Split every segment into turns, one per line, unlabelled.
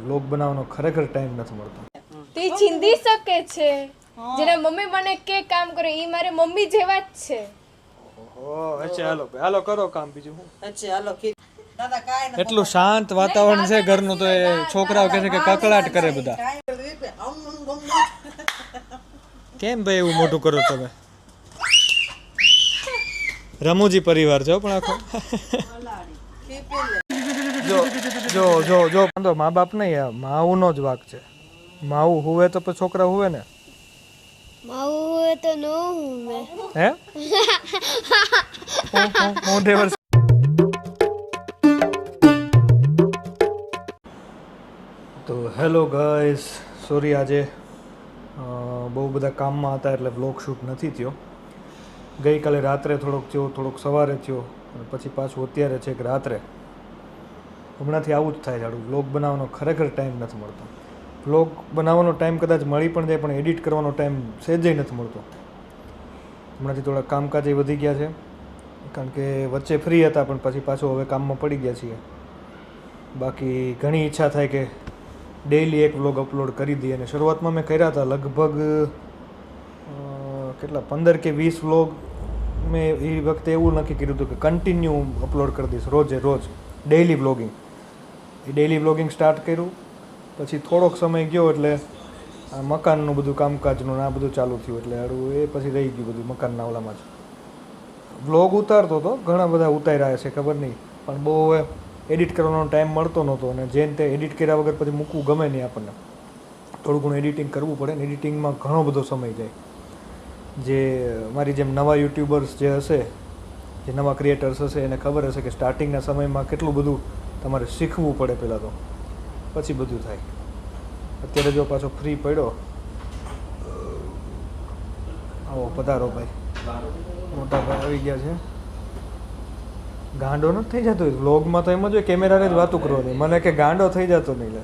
Vlog બનાવવાનો ખરેખર time નથી મળતો.
તે ચિંધી શકે છે. જેના મમ્મી મને કે કામ કરે ઈ મારે મમ્મી જેવા જ છે.
ઓહો અચ્છા હાલો કરો કામ બીજું હું.
અચ્છા હાલો દાદા કાઈ ન
એટલું શાંત વાતાવરણ છે ઘરનું તો એ છોકરાઓ કહે છે કે કકળાટ કરે બધા. કેમ ભાઈ એવું મોટું કરો તમે? રમૂજી પરિવાર છે પણ આખો. જો જો જો જો મા બાપ નહીં આ માવુનો જ વાક છે. માવું હુવે તો પછી છોકરા હુવે ને.
માવું હોય તો નો હું
હે હું દેવર. તો હેલો ગાઈસ, સોરી આજે બહુ બધા કામમાં હતા એટલે વ્લોગ શૂટ નથી થયો. ગઈકાલે રાત્રે થોડોક થયો, થોડોક સવારે થયો અને પછી પાછું અત્યારે છે કે રાત્રે. હમણાંથી આવું જ થાય જાડું. વ્લોગ બનાવવાનો ખરેખર ટાઈમ નથી મળતો. વ્લોગ બનાવવાનો ટાઈમ કદાચ મળી પણ જાય પણ એડિટ કરવાનો ટાઈમ સહેજે નથી મળતો. હમણાંથી થોડા કામકાજ વધી ગયા છે કારણ કે વચ્ચે ફ્રી હતા પણ પછી પાછું હવે કામમાં પડી ગયા છીએ. બાકી ઘણી ઈચ્છા થાય કે ડેઈલી એક વ્લોગ અપલોડ કરી દઈએ અને શરૂઆતમાં મેં કર્યા હતા લગભગ કેટલા 15 કે 20 વ્લોગ. મેં એ વખતે એવું નક્કી કર્યું હતું કે કન્ટિન્યુ અપલોડ કરી દઈશ રોજ ડેઈલી વ્લોગિંગ. એ ડેઈલી વ્લોગિંગ સ્ટાર્ટ કર્યું પછી થોડોક સમય ગયો એટલે આ મકાનનું બધું કામકાજનું આ બધું ચાલુ થયું એટલે હારું એ પછી રહી ગયું બધું મકાનના ઓલામાં જ. વ્લોગ ઉતારતો હતો, ઘણા બધા ઉતાર્યા છે ખબર નહીં પણ બહુ એડિટ કરવાનો ટાઈમ મળતો નહોતો અને જેને તે એડિટ કર્યા વગર પછી મૂકવું ગમે નહીં આપણને. થોડું ઘણું એડિટિંગ કરવું પડે ને એડિટિંગમાં ઘણો બધો સમય જાય. જે મારી જેમ નવા યુટ્યુબર્સ જે હશે, જે નવા ક્રિએટર્સ હશે એને ખબર હશે કે સ્ટાર્ટિંગના સમયમાં કેટલું બધું તમારે શીખવું પડે પહેલાં તો, પછી બધું થાય. અત્યારે જો પાછો ફ્રી પડ્યો. આવો પધારો ભાઈ, મોટા ભાઈ આવી ગયા છે. ગાંડો નથી થઈ જતો વ્લોગમાં તો એમ જ હોય કેમેરાને જ વાતું કરવાની. મને કે ગાંડો થઈ જતો નહીં લે.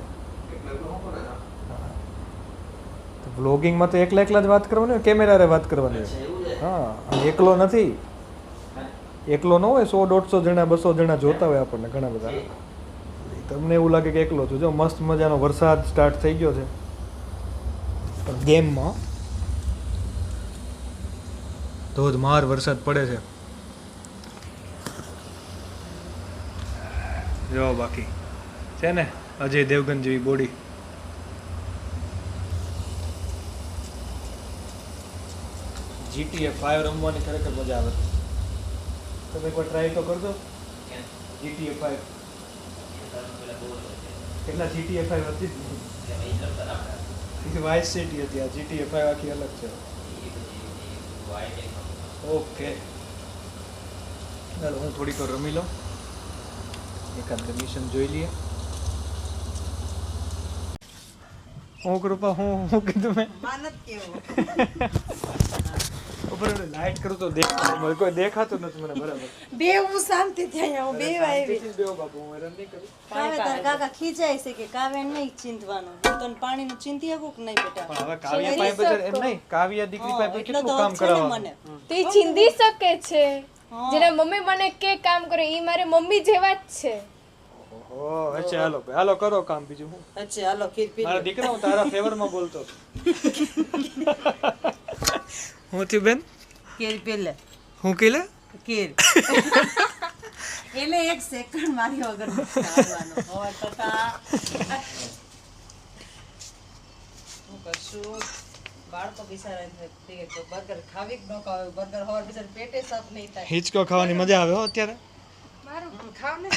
વ્લોગિંગમાં તો એકલા જ વાત કરવાની હોય, કેમેરારે વાત કરવાની હોય. હા એકલો નથી, એકલો ન હોય. 100-150 જણા 200 જણા જોતા હોય આપણને ઘણા બધા. તમને એવું લાગે કે એકલો છું. જો મસ્ત મજાનો વરસાદ સ્ટાર્ટ થઈ ગયો છે પણ ગેમમાં ધોધમાર વરસાદ પડે છે. જો બાકી છે ને અજય દેવગન જેવી બોડી. GTA 5 રમવાની ખરેખર મજા આવે. તમે એકવાર ટ્રાય તો કરજો. GTA 5 કેટલા GTA 5 હતી જ વાઇસ સિટી હતી. આ GTA 5 આખી અલગ છે. ઓકે ચાલો હું થોડીક વાર રમી લઉં, એકાદ મિશન જોઈ લઈએ. હું કૃપા હું કીધું મેં
માનત કેવો
ઉપર લાઈટ કરું તો કોઈ દેખાતું નથી મને બરાબર.
બે હું શાંતિ થઈ હું બે આવી
બેવ બાપુ હું હેરાન નહીં કરું.
કાવે તાર કાકા ખીજાય છે કે કાવે નહીં ચિંતવાનું. હું તને પાણીનું ચિંતી શકું કે નહીં બેટા?
પણ હવે કાવ્યા પાસે બજાર એમ નહીં, કાવ્યા દીકરી પાસે કેટલું કામ કરાવવાનું.
મને
તે ચિંધી શકે છે. જેના મમ્મી મને કે કામ કરે ઈ મારે મમ્મી જેવા જ છે.
ઓહો અચ્છા હાલો કરો કામ બીજું હું.
અચ્છા હાલો ખીર પી
મારા દીકરા હું તારા ફેવરમાં બોલતો. હું થયું બેન?
ખીર પી લે.
હું કીલે
ખીર એને એક સેકન્ડ મારી વગર ખાવાનો હોય કાકા. હું કશું બાળકો બિચારા બર્ગર ખાવી કે ન ખાવે. બર્ગર હોવા બિચારા પેટે સાફ નહીં થાય.
હિચકો ખાવાની મજા આવે હો અત્યારે.
મારું ખાવ ને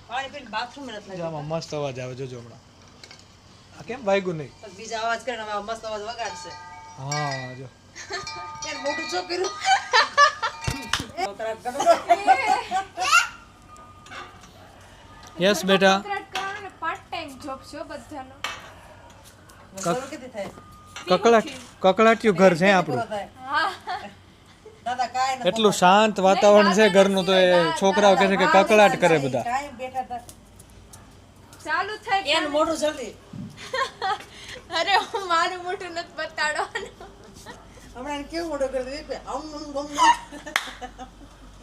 પાણી પીને બાથરૂમ નથી લાગ્યું.
આમાં મસ્ત અવાજ આવે જોજો હમણાં. આ કેમ વાગ્યું નહીં?
બીજા અવાજ કરે ને મસ્ત અવાજ વગાડશે.
હા જો
યાર મોટું ચો કર્યું.
યસ બેટા.
પાર્ટ ટાઈમ જોબ છે બધાનો.
કકળાટ્યું ઘર છે આપણું.
દાદા કાઈ ન
એટલું શાંત વાતાવરણ છે ઘરનું તો એ છોકરાઓ કહે છે કે કકળાટ કરે બધા.
કાઈ બેઠા હતા.
ચાલુ થાય
એનું મોઢું જલ્દી.
અરે હું મારું મોટું નથી બતાડવાનું.
હમણાં એને કેવું મોઢું કરી દીધું?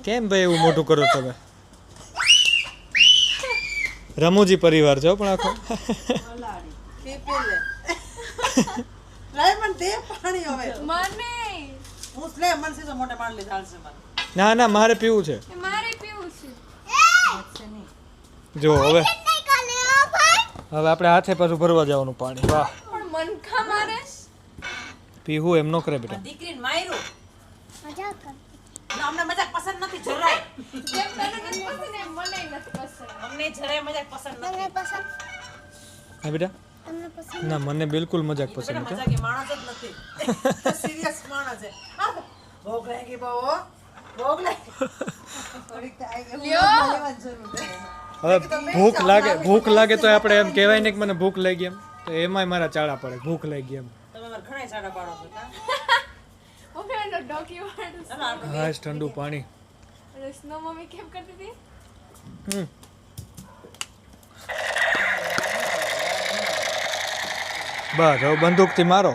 કેમ ભાઈ એવું મોટું કરો તમે? રમૂજી પરિવાર છે હો પણ આખો
કે પેલે લાય પણ દે પાણી હવે
મને
હું લે મન સીધો મોટે પાણી લે ચાલશે મારે
ના ના મારે પીવું છે
મારે પીવું છે
છે નહીં
જો હવે આપણે હાથે પાછું ભરવા જવાનું પાણી વાહ
પણ મનખા મારે
પીવું એમ ન કરે બેટા
દીકરીને માર્યું
મજાક કર.
ના, અમને મજાક પસંદ નથી જરાય
જેમ તને નથી પસંદ એમ મને નથી પસંદ
અમને જરાય મજાક પસંદ
તમને
નથી
પસંદ
હા બેટા
તમને પસંદ
ના મને બિલકુલ મજાક પસંદ
બેટા
નથી
મજાકી માણસ જ નથી સિરિયસ માણસ છે ભોગ લાગી બહુ ભોગ લાગી થોડીક તો આવી ગયું લેવાની જરૂર છે
હવે ભૂખ લાગે તો આપણે એમ કહેવાય ને કે મને ભૂખ લાગી એમ તો એમાંય મારા ચાળા પડે ભૂખ લાગી એમ
તમે મારા ઘણા સાડા પાડો છો કા?
મમ્મી એનો ડોક્યુમેન્ટ
ચાલો આપણે
હા ઠંડુ પાણી
સ્નો મમ્મી કેમ કરતી હતી
હમ બસ હવે બંદૂકથી મારો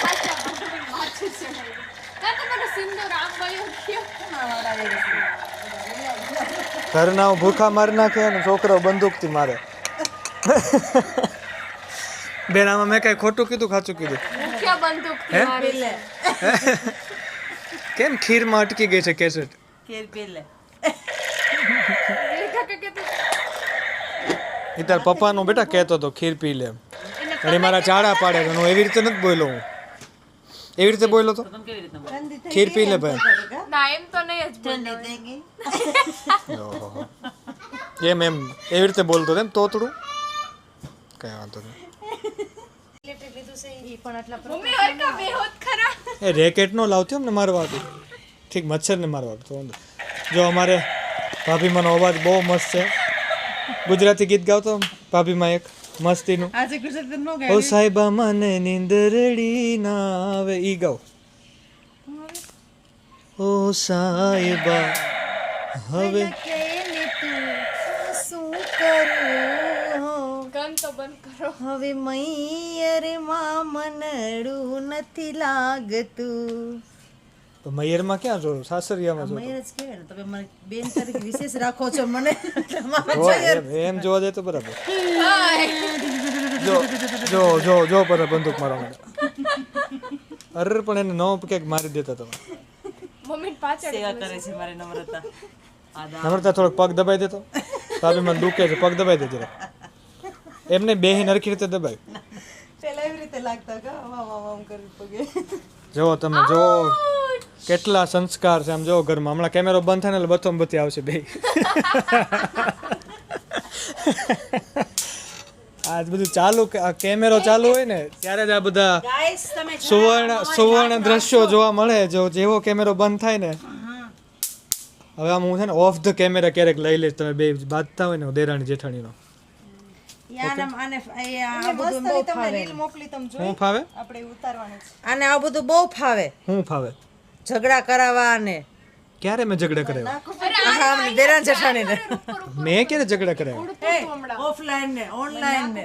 પાછા માથું ચડાવી ના તમારો સિંદૂર આમ વયો ગયો
ઘરના ભૂખા મારી નાખે અને છોકરો બંદૂકથી મારે બેન આમાં મેં કઈ ખોટું કીધું ખાચું કીધું
મુખ્ય બંદૂકથી મારે છે.
કેમ ખીરમાં અટકી ગઈ છે કેસેટ
કેર પેલે
રેખા કે કીધું
એ તાર પપ્પાનો બેટા કહેતો હતો ખીર પી લે એમ અને મારા ચાળા પાડે છે. હું એવી રીતે નથી બોલ્યો હું એવી રીતે બોલ્યો તો
તમે કેવી રીતે બોલો?
ખીર પી લે ભાઈ
ના એમ તો નહીં જ બોલ્યો.
ઠંડી થઈ ગઈ
ઓહો. એમ એવી રીતે બોલતો હતો એમ તોતડું કઈ વાંધો નહીં
ઇલેક્ટ્રિક લીધું છે ઈ પણ આટલા
મમ્મી હરકા બેહોત ખરા
એ રેકેટ નો લાવતી એમ ને મારવા હતું ઠીક મચ્છરને મારવા તો વાંધો જો અમારે ભાભીમાંનો અવાજ બહુ મસ્ત છે ગુજરાતી ગીત ગાવતો ભાભીમાં એક મસ્તીનું
આજે ગુજરાતી નો
ઓ સાહેબા મને નીંદરડી ના આવે ઈ ગાવ ઓ સાહેબા હવે
શું કરું
ગન તો બંધ કરો
હવે મૈયર માં મનડું નથી લાગતું
તો મૈયરમાં ક્યાં જો સાસરિયામાં જો
મૈયર જ કહેવાય ને તમે મને બેન તરીકે વિશેષ રાખો છો મને
એમ જોવા જાય તો બરાબર
હાય
જો પર બંદૂક મારવા માટે અરે પણ એને નો કેક મારી દેતા તમે
મમ્મી પાછળ
સેવા કરે છે મારી નમ્રતા આદા
નમ્રતા થોડોક પગ દબાઈ દેતો ભાભી મને દુખે છે પગ દબાઈ દેજો એમને બેહી નરખી રીતે દબાય
પેલા એવી રીતે લાગતા કા આમ કરી પગે
જો તમે જો કેટલા સંસ્કાર છે આમ જો ઘરમાં હમણાં કેમેરો બંધ થાય ને એટલે બથોમ બથી આવશે બે આજ બધું ચાલુ આ કેમેરો ચાલુ હોય ને ત્યારે જ આ બધા
ગાઈસ તમે
સુવર્ણ દ્રશ્યો જોવા મળે જો જેવો કેમેરો બંધ થાય ને હવે આમ હું છે ને ઓફ ધ કેમેરા ક્યારેક લઈ લઈશ તમે બે બાંધતા હોય ને દેરાણી જેઠાણીનો
આને આ બધું બહુ ફાવે મોકલી તમે જો
હું ફાવે
આપણે ઉતારવાનું છે આને આ બધું બહુ ફાવે
હું ફાવે
ઝઘડા કરાવવા ને
ક્યારે મેં ઝઘડા કર્યા
હા દેરાન જેઠાણી ને
મેં ક્યારે ઝઘડા કર્યા
ઓફલાઈન ને ઓનલાઈન ને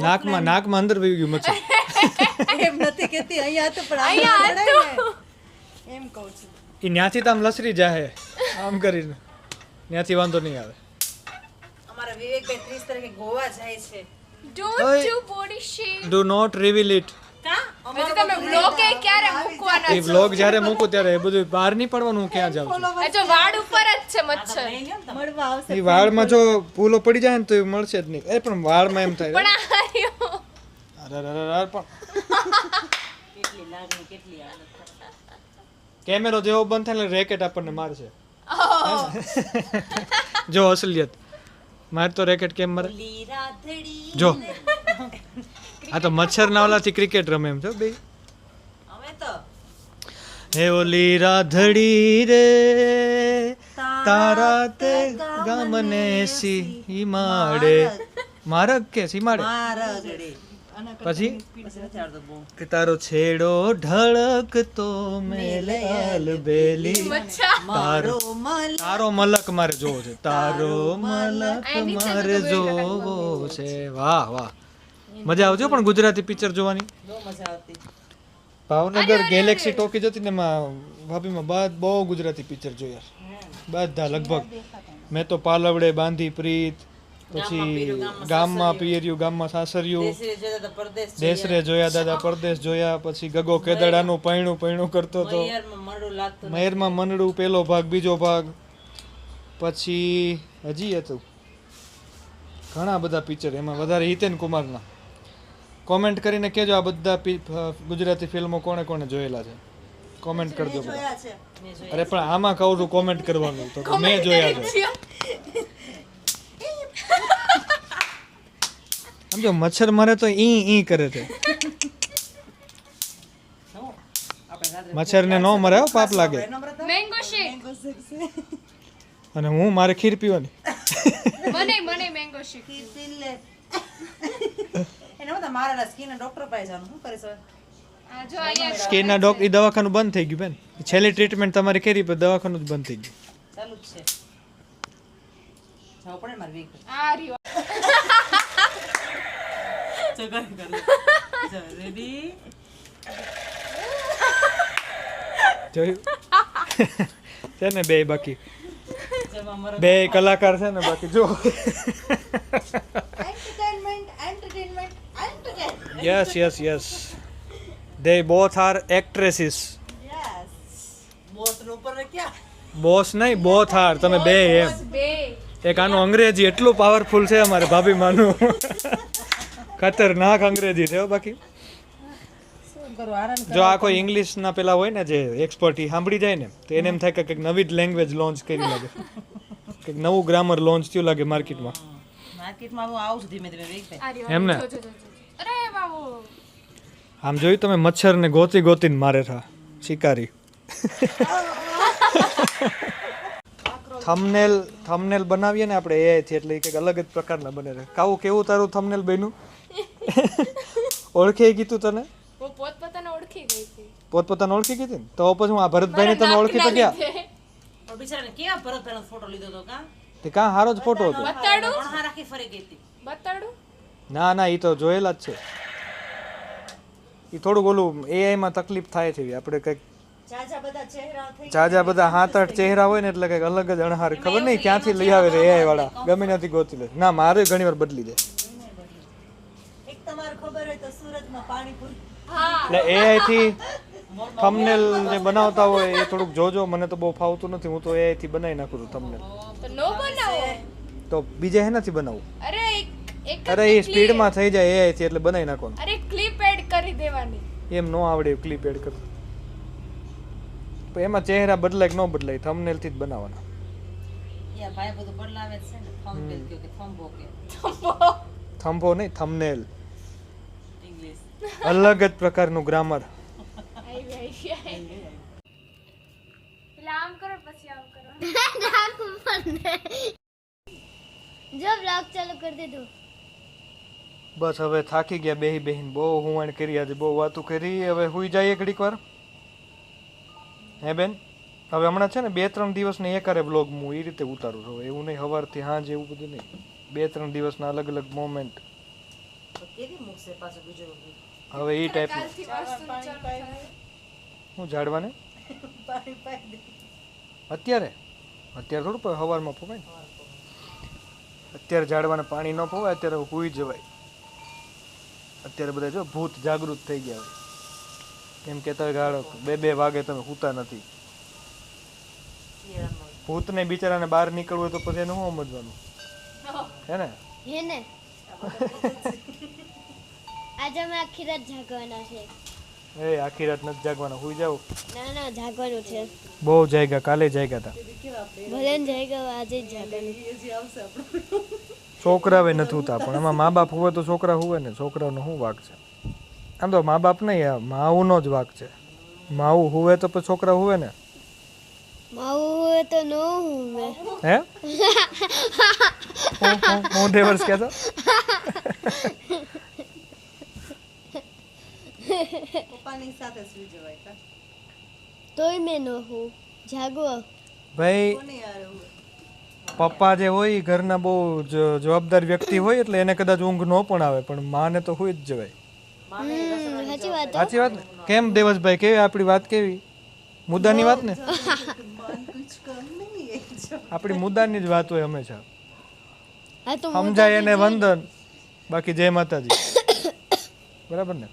નાકમાં અંદર વહી ગયું મચ્છર
એમ નથી કેતી અહીંયા તો પણ
અહીંયા હતું
એમ કહું છું
એ ન્યાથી તો આમ લસરી જાહે આમ કરીને ન્યાથી વાંધો નહીં આવે
અમારા વિવેકભાઈ 30 તારીખે ગોવા જાય છે
don't do body shame
do not reveal it
કા
પછી તમે બ્લોગ ક્યારે મૂકવાના
એ વ્લોગ જ્યારે મૂકું ત્યારે એ બધું બહાર નહીં પડવાનું હું ક્યાં જાઉં છું
આ જો વાળ ઉપર જ છે મચ્છર
મળવા આવશે
એ વાળમાં જો પૂલો પડી જાય ને તો એ મળશે જ નહીં એ પણ વાળમાં એમ થાય
પણ આ રહ્યો
અરે પણ
કેટલી લાગણી કેટલી આનંદ
કેમેરો જેવો બંધ થાય એટલે રેકેટ આપણને મારશે જો અસલિયત માર તો રેકેટ કેમ મારે
રાધડી
જો આ તો મચ્છર ના ઓલાથી ક્રિકેટ રમે એમ છો બે
અમે તો
હે ઓલી રાધડી રે તારા તે ગામને સીમાડે મારક કે સીમાડે
મારગડી
પછી
વિચાર તો બહુ
કે તારો છેડો ઢળકતો મેલ બેલી
મચ્છા
તારો
મલ
તારો મલક મારે જોવો છે તારો મલક મારે જોવો છે વાહ વાહ મજા આવજો પણ ગુજરાતી પિક્ચર જોવાની
બહુ મજા આવતી
ભાવનગર ગેલેક્સી ટોકી જતી ને એમાં ભાભીમાં બહુ ગુજરાતી પિક્ચર જોયા બધા લગભગ. મેં તો પાલવડે બાંધી પ્રીત, પછી ગામમાં પિયર્યું ગામમાં સાસરિયું, દેશરે જોયા દાદા પરદેશ જોયા, પછી ગગો કેદડાનું પૈણું કરતો હતો, મહેરમાં મનડું પેલો ભાગ બીજો ભાગ, પછી હજી હતું ઘણા બધા પિક્ચર. એમાં વધારે હિતેન કુમારના. કોમેન્ટ કરીને કહેજો આ બધા ગુજરાતી ફિલ્મો કોણે કોણે જોયેલા છે, કોમેન્ટ કરજો બધા.
જોયા છે
અરે પણ આમાં કહું છું કોમેન્ટ કરવાનું, તો કે મેં જોયા છે. સમજો મચ્છર મરે તો ઈ કરે છે, મચ્છરને ન મરે હો, પાપ લાગે.
મેંગો શેક
અને હું મારે ખીર પીવાની.
મને મેંગો શેક
એને બધા મારેલા સ્કિન ડોક્ટર પાસે જવાનું શું કરીશ હવે?
આ જો અહીંયા
સ્કિનના ડોક્ટર દવાખાનું બંધ થઈ ગયું બેન. છેલ્લી ટ્રીટમેન્ટ તમારી કરી પણ દવાખાનું જ બંધ થઈ ગયું.
ચાલુ જ છે જાવ પડે મારી વીક
આ રહ્યો
ચગર કરું રેડી
જોયું છે ને બે બાકી
જમા મર
બે કલાકાર છે ને બાકી જો.
Entertainment
yes they both are actresses.
Yes boss નો ઉપર ને ક્યાં
બોસ નહીં, both are, તમે બે એમ.
બે
એક આનું અંગ્રેજી એટલું પાવરફુલ છે અમારે ભાભી માનું, ખતરનાક અંગ્રેજી છે હો. બાકી
શું કરું આરામ
જો આ કોઈ ઇંગ્લિશના પેલા હોય ને જે એક્સપર્ટ, એ સાંભળી જાય ને તો એને એમ થાય કે કંઈક નવી જ લેંગ્વેજ લોન્ચ કરી લાગે, કંઈક નવું ગ્રામર લોન્ચ થયું લાગે માર્કેટમાં.
માર્કેટમાં હું આવું છું ધીમે ધીમે વીક
આ રહ્યો
એમ ને?
જો. અરે બાબુ
આમ જોયું તમે, મચ્છરને ગોતીને મારે થા શિકારી. થંબનેલ બનાવીએ ને આપણે એઆઈથી, એટલે કંઈક અલગ જ પ્રકારના બને છે. કાવું કેવું તારું થંબનેલ બન્યું? ઓળખી કીધું તને?
હું પોતપોતાને ઓળખી ગઈ હતી.
પોતપોતાને ઓળખી કીધી ને તો પછી હું આ ભરતભાઈને તમે ઓળખી તો ગયા.
પણ બિચારાને કેવા ભરતભાઈનો ફોટો લીધો તો કા
તે કાં સારો જ ફોટો હતો.
બતાડું
પણ રાખી ફરી ગઈ હતી
બતાડું
ના એ તો જોયેલા જ છે. એ થોડુંક ઓલું એઆઈમાં તકલીફ થાય છે. આપણે કંઈક
જાજા બધા ચહેરા થઈ
જાજા બધા 7-8 ચહેરા હોય ને એટલે કંઈક અલગ જ અણહાર, ખબર નહીં ક્યાંથી લઈ આવે છે એઆઈ વાળા, ગમે ત્યાંથી ગોતી લે. ના મારે ઘણી વાર બદલી જાય.
એક તમારે ખબર હોય તો સુરતમાં પાણીપુરી
હા
એટલે એઆઈ થી થંબનેલ જે બનાવતા હોય એ થોડુંક જોજો, મને તો બહુ ફાવતું નથી. હું તો એઆઈ થી બનાવી નાખું છું થંબનેલ.
તો નો બનાવો.
તો બીજે હેનાથી બનાવું?
અરે એક
અરે એ સ્પીડમાં થઈ જાય એઆઈ થી, એટલે બનાવી નાખવાનું.
અરે ક્લિપ એડ કરી દેવાની.
એમ નો આવડે ક્લિપ એડ કરતા. પણ એમાં ચહેરા બદલાય કે ન બદલાય, થંબનેલ થી જ બનાવવાના.
યા ભાઈ બધું બદલાવે જ છે ને થંબનેલ કે થંબો કે
થંભો નહીં, થંબનેલ
ઇંગ્લિશ
અલગ જ પ્રકારનું ગ્રામર.
પેલા આમ કરો પછી આમ કરો.
જો બ્લોગ ચાલુ કરી દીધું.
બસ હવે થાકી ગયા બેહીને, બહુ હુવાણ કરી આજે, બહુ વાતું કરી. હવે હુઈ જાય ઘડીક વાર. હે બેન? હવે હમણાં છે ને 2-3 દિવસને એકારે બ્લોગ હું એ રીતે ઉતારું છું. એવું નહીં સવારથી સાંજ એવું બધું નહીં. 2-3 દિવસના અલગ અલગ મોમેન્ટ.
તો કેવી મૂકશે પાછો બીજો
હવે એ ટાઈપનું.
કાલથી વસ્તુ ચાલુ થાય.
હું ઝાડવાને
પાણી પાઈ દે
અત્યારે થોડું પણ સવારમાં પવાય ને. અત્યારે ઝાડવાને પાણી ન પવાય, અત્યારે હુઈ જવાય. અત્યારે બધા જો ભૂત જાગૃત થઈ ગયા હોય, એમ કહેતા હોય ગાળો 2 વાગે તમે સૂતા નથી. ભૂતને બિચારાને બહાર નીકળવું હોય તો પછી એને શું સમજવાનું, હે ને?
હેને આજે અમે આખી રાત જાગવાના છે.
એ આખી રાત નથી જાગવાના, હુઈ જાવ.
ના જાગવાનું છે.
બહુ જાગ્યા, કાલે જાગ્યા હતા.
ભલે ને જાગ્યા આજે જ જાગવાનું.
છોકરાવે નથી હોતા, પણ એમાં મા બાપ હોય તો છોકરા હુવે ને. છોકરાઓનો શું વાક છે? આમ તો મા બાપ નહીં, આ માવુનો જ વાક છે. માવું હુવે તો પછી છોકરા હુવે ને.
માવું હોય તો નો હું મેં.
હે હું દેવર્સ કહેતો.
પપ્પાની સાથે સુઈ જવાય કા
તોય મેં નો હું જાગો.
ભાઈ
કોની યાર હું
પપ્પા જે હોય ઈ ઘરના બહુ જવાબદાર વ્યક્તિ હોય, એટલે એને કદાચ ઊંઘ ન પણ આવે, પણ માને તો હુઈ જ જવાય.
સાચી વાત.
સાચી વાત ને? કેમ દેવસભાઈ, કેવી આપણી વાત કેવી? મુદ્દાની વાત ને
मन कुछ कम नहीं है जो
આપણી મુદ્દાની જ વાત હોય હંમેશા
હા તો
સમજાય એને વંદન બાકી જય માતાજી બરાબર ને